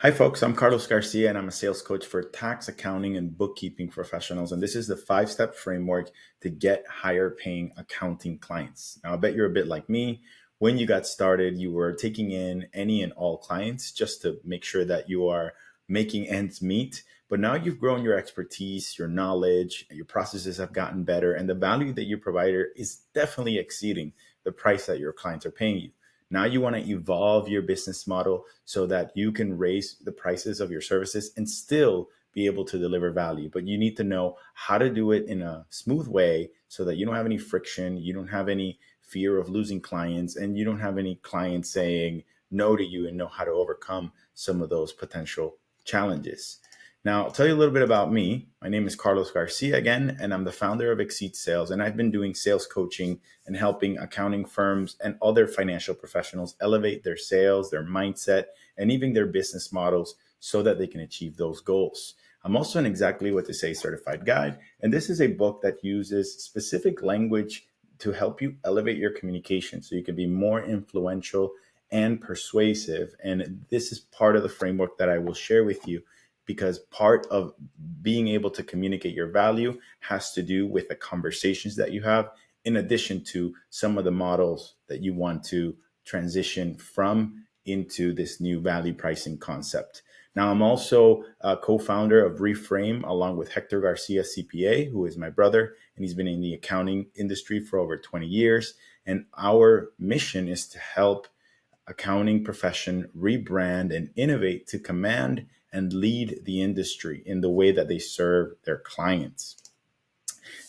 Hi, folks. I'm Carlos Garcia, and I'm a sales coach for tax, accounting, and bookkeeping professionals. And this is the five-step framework to get higher paying accounting clients. Now, I bet you're a bit like me. When you got started, you were taking in any and all clients just to make sure that you are making ends meet. But now you've grown your expertise, your knowledge, your processes have gotten better, and the value that you provide is definitely exceeding the price that your clients are paying you. Now you want to evolve your business model so that you can raise the prices of your services and still be able to deliver value. But you need to know how to do it in a smooth way so that you don't have any friction, you don't have any fear of losing clients, and you don't have any clients saying no to you, and know how to overcome some of those potential challenges. Now, I'll tell you a little bit about me. My name is Carlos Garcia again, and I'm the founder of Exceed Sales. And I've been doing sales coaching and helping accounting firms and other financial professionals elevate their sales, their mindset, and even their business models so that they can achieve those goals. I'm also an Exactly What to Say certified guide, and this is a book that uses specific language to help you elevate your communication so you can be more influential and persuasive. And this is part of the framework that I will share with you because part of being able to communicate your value has to do with the conversations that you have, in addition to some of the models that you want to transition from into this new value pricing concept. Now, I'm also a co founder of Reframe along with Hector Garcia, CPA, who is my brother, and he's been in the accounting industry for over 20 years. And our mission is to help accounting profession rebrand and innovate to command and lead the industry in the way that they serve their clients.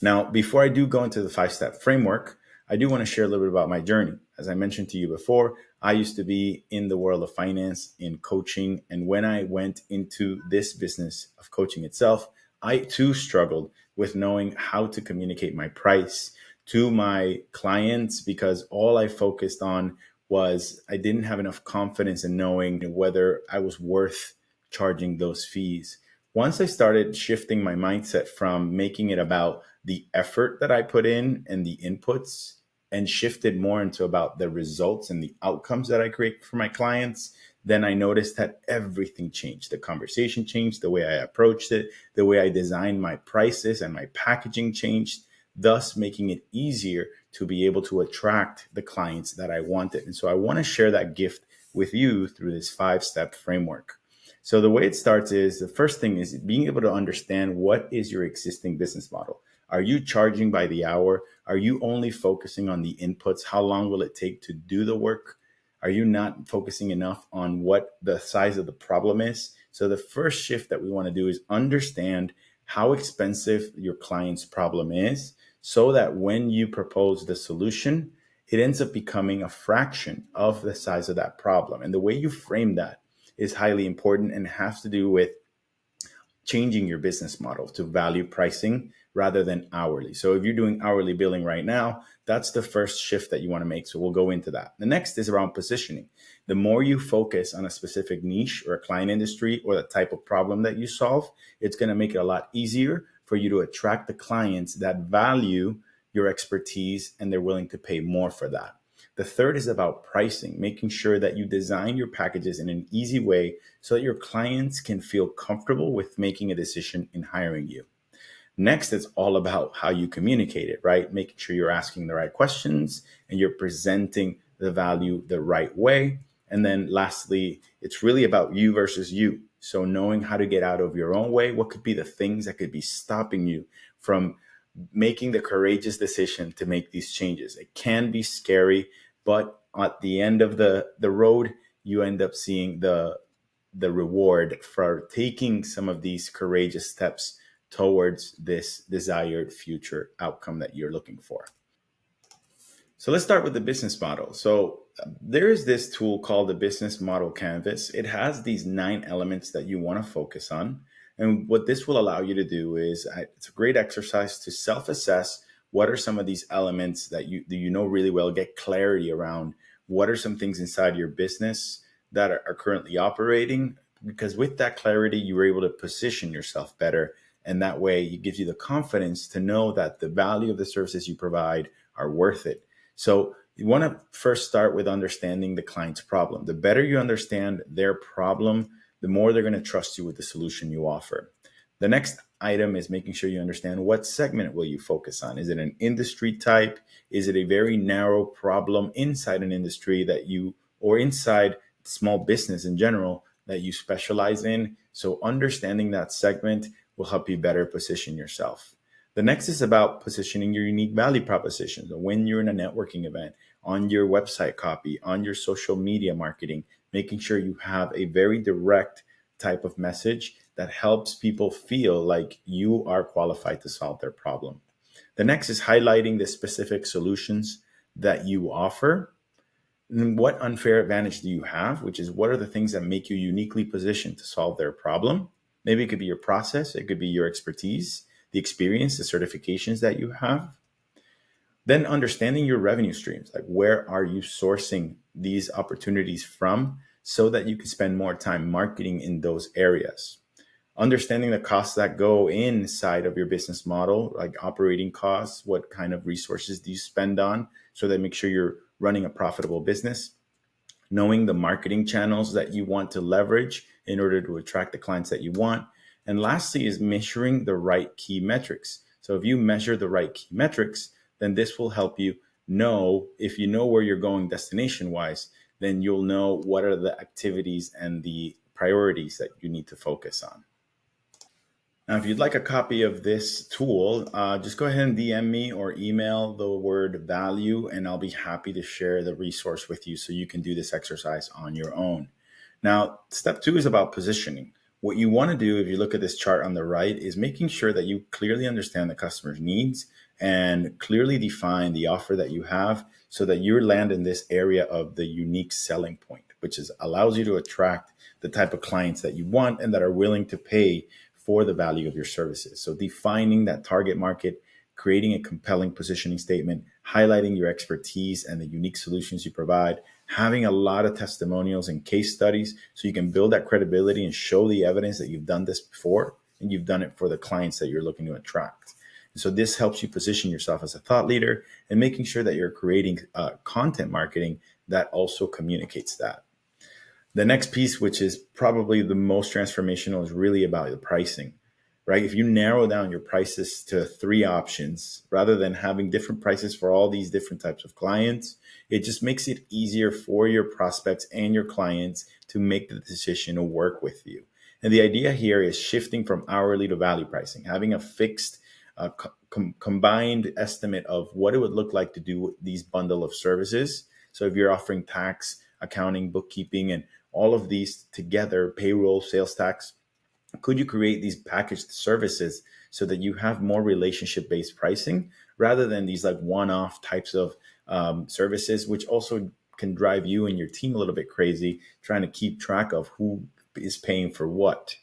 Now, before I do go into the five-step framework, I do want to share a little bit about my journey. As I mentioned to you before, I used to be in the world of finance, in coaching. And when I went into this business of coaching itself, I too struggled with knowing how to communicate my price to my clients because all I focused on was I didn't have enough confidence in knowing whether I was worth charging those fees. Once I started shifting my mindset from making it about the effort that I put in and the inputs and shifted more into about the results and the outcomes that I create for my clients, then I noticed that everything changed. The conversation changed, the way I approached it, the way I designed my prices and my packaging changed, thus making it easier to be able to attract the clients that I wanted. And so I want to share that gift with you through this five-step framework. So the way it starts is the first thing is being able to understand what is your existing business model. Are you charging by the hour? Are you only focusing on the inputs? How long will it take to do the work? Are you not focusing enough on what the size of the problem is? So the first shift that we want to do is understand how expensive your client's problem is so that when you propose the solution, it ends up becoming a fraction of the size of that problem. And the way you frame that is highly important and has to do with changing your business model to value pricing rather than hourly. So if you're doing hourly billing right now, that's the first shift that you want to make. So we'll go into that. The next is around positioning. The more you focus on a specific niche or a client industry or the type of problem that you solve, it's going to make it a lot easier for you to attract the clients that value your expertise and they're willing to pay more for that. The third is about pricing, making sure that you design your packages in an easy way so that your clients can feel comfortable with making a decision in hiring you. Next, it's all about how you communicate it, right? Making sure you're asking the right questions and you're presenting the value the right way. And then lastly, it's really about you versus you. So knowing how to get out of your own way, what could be the things that could be stopping you from making the courageous decision to make these changes. It can be scary, but at the end of the road, you end up seeing the reward for taking some of these courageous steps towards this desired future outcome that you're looking for. So let's start with the business model. So there is this tool called the Business Model Canvas. It has these 9 elements that you want to focus on. And what this will allow you to do is it's a great exercise to self-assess what are some of these elements that you know really well, get clarity around what are some things inside your business that are currently operating. Because with that clarity, you were able to position yourself better. And that way it gives you the confidence to know that the value of the services you provide are worth it. So you want to first start with understanding the client's problem. The better you understand their problem, the more they're going to trust you with the solution you offer. The next item is making sure you understand what segment will you focus on. Is it an industry type? Is it a very narrow problem inside an industry that you, or inside small business in general, that you specialize in? So understanding that segment will help you better position yourself. The next is about positioning your unique value proposition. So when you're in a networking event, on your website copy, on your social media marketing, making sure you have a very direct type of message that helps people feel like you are qualified to solve their problem. The next is highlighting the specific solutions that you offer. And what unfair advantage do you have, which is what are the things that make you uniquely positioned to solve their problem? Maybe it could be your process, it could be your expertise, the experience, the certifications that you have. Then understanding your revenue streams, like where are you sourcing these opportunities from so that you can spend more time marketing in those areas. Understanding the costs that go inside of your business model, like operating costs, what kind of resources do you spend on so that make sure you're running a profitable business. Knowing the marketing channels that you want to leverage in order to attract the clients that you want. And lastly is measuring the right key metrics. So if you measure the right key metrics, then this will help you know, if you know where you're going destination wise, then you'll know what are the activities and the priorities that you need to focus on. Now, if you'd like a copy of this tool, just go ahead and DM me or email the word value, and I'll be happy to share the resource with you so you can do this exercise on your own. Now, step 2 is about positioning. What you want to do, if you look at this chart on the right, is making sure that you clearly understand the customer's needs and clearly define the offer that you have so that you land in this area of the unique selling point, which allows you to attract the type of clients that you want and that are willing to pay for the value of your services. So defining that target market, creating a compelling positioning statement, highlighting your expertise and the unique solutions you provide, having a lot of testimonials and case studies so you can build that credibility and show the evidence that you've done this before and you've done it for the clients that you're looking to attract. And so this helps you position yourself as a thought leader and making sure that you're creating content marketing that also communicates that. The next piece, which is probably the most transformational, is really about the pricing, right? If you narrow down your prices to 3 options, rather than having different prices for all these different types of clients, it just makes it easier for your prospects and your clients to make the decision to work with you. And the idea here is shifting from hourly to value pricing, having a fixed combined estimate of what it would look like to do these bundle of services. So if you're offering tax, accounting, bookkeeping, and all of these together, payroll, sales tax, could you create these packaged services so that you have more relationship-based pricing rather than these like one-off types of services, which also can drive you and your team a little bit crazy trying to keep track of who is paying for what.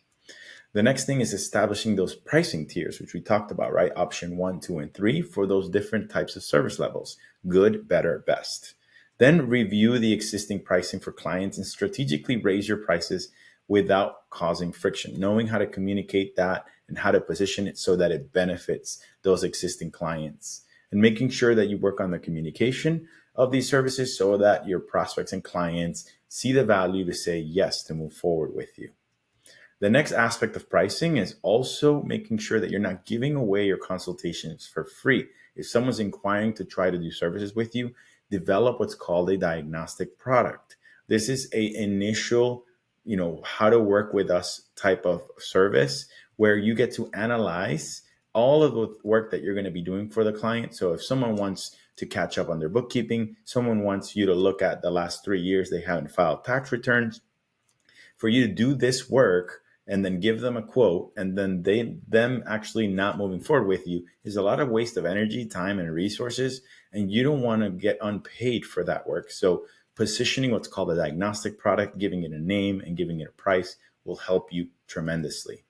The next thing is establishing those pricing tiers, which we talked about, right? Option 1, 2, and 3 for those different types of service levels: good, better, best. Then review the existing pricing for clients and strategically raise your prices without causing friction, knowing how to communicate that and how to position it so that it benefits those existing clients, and making sure that you work on the communication of these services so that your prospects and clients see the value to say yes to move forward with you. The next aspect of pricing is also making sure that you're not giving away your consultations for free. If someone's inquiring to try to do services with you, develop what's called a diagnostic product. This is a initial, how to work with us type of service where you get to analyze all of the work that you're going to be doing for the client. So if someone wants to catch up on their bookkeeping, someone wants you to look at the last 3 years they haven't filed tax returns, for you to do this work and then give them a quote and then them actually not moving forward with you is a lot of waste of energy, time, and resources. And you don't want to get unpaid for that work. So positioning what's called a diagnostic product, giving it a name and giving it a price will help you tremendously.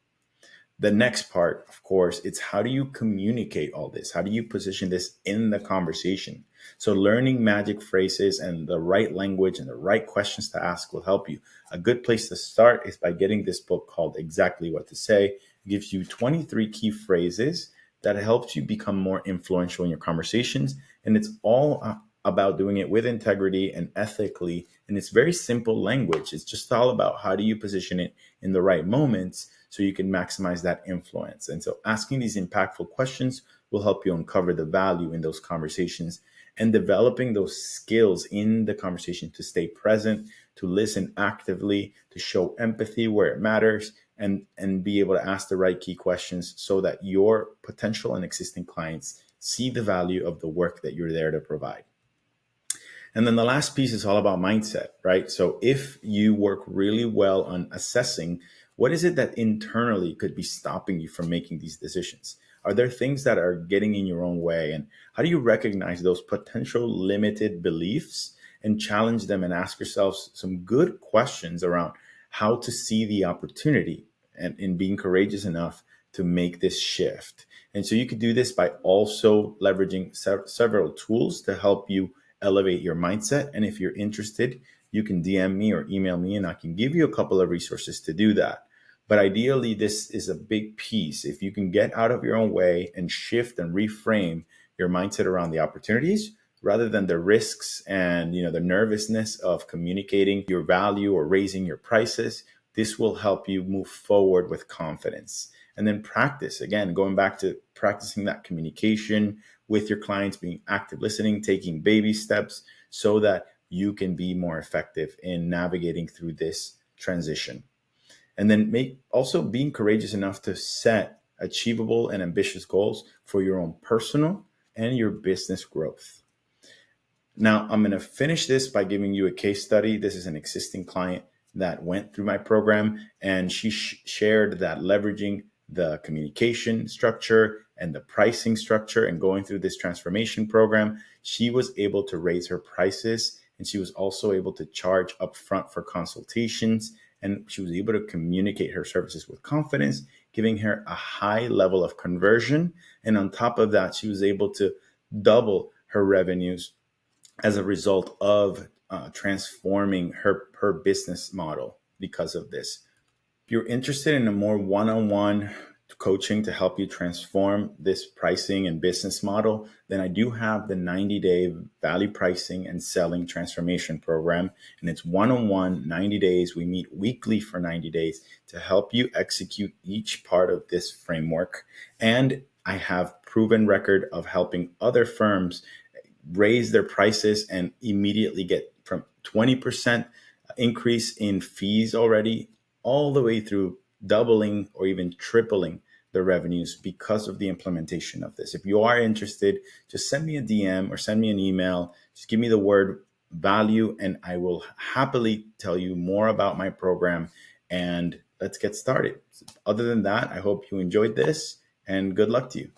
The next part, of course, it's how do you communicate all this? How do you position this in the conversation? So learning magic phrases and the right language and the right questions to ask will help you. A good place to start is by getting this book called Exactly What to Say. It gives you 23 key phrases that helps you become more influential in your conversations. And it's all about doing it with integrity and ethically. And it's very simple language. It's just all about how do you position it in the right moments so you can maximize that influence. And so asking these impactful questions will help you uncover the value in those conversations and developing those skills in the conversation to stay present, to listen actively, to show empathy where it matters, and be able to ask the right key questions so that your potential and existing clients see the value of the work that you're there to provide. And then the last piece is all about mindset, right? So if you work really well on assessing what is it that internally could be stopping you from making these decisions? Are there things that are getting in your own way? And how do you recognize those potential limited beliefs and challenge them and ask yourselves some good questions around how to see the opportunity and in being courageous enough to make this shift? And so you could do this by also leveraging several tools to help you elevate your mindset. And if you're interested, you can DM me or email me and I can give you a couple of resources to do that. But ideally, this is a big piece. If you can get out of your own way and shift and reframe your mindset around the opportunities rather than the risks and the nervousness of communicating your value or raising your prices, this will help you move forward with confidence. And then practice, again, going back to practicing that communication with your clients, being active listening, taking baby steps so that you can be more effective in navigating through this transition. And then also being courageous enough to set achievable and ambitious goals for your own personal and your business growth. Now, I'm going to finish this by giving you a case study. This is an existing client that went through my program, and she shared that leveraging the communication structure and the pricing structure and going through this transformation program, she was able to raise her prices, and she was also able to charge upfront for consultations, and she was able to communicate her services with confidence, giving her a high level of conversion. And on top of that, she was able to double her revenues as a result of transforming her business model because of this. If you're interested in a more one-on-one coaching to help you transform this pricing and business model, then I do have the 90-day value pricing and selling transformation program. And it's one-on-one, 90 days. We meet weekly for 90 days to help you execute each part of this framework. And I have proven record of helping other firms raise their prices and immediately get from 20% increase in fees already all the way through doubling or even tripling the revenues because of the implementation of this. If you are interested, just send me a DM or send me an email. Just give me the word value and I will happily tell you more about my program, and let's get started. Other than that, I hope you enjoyed this and good luck to you.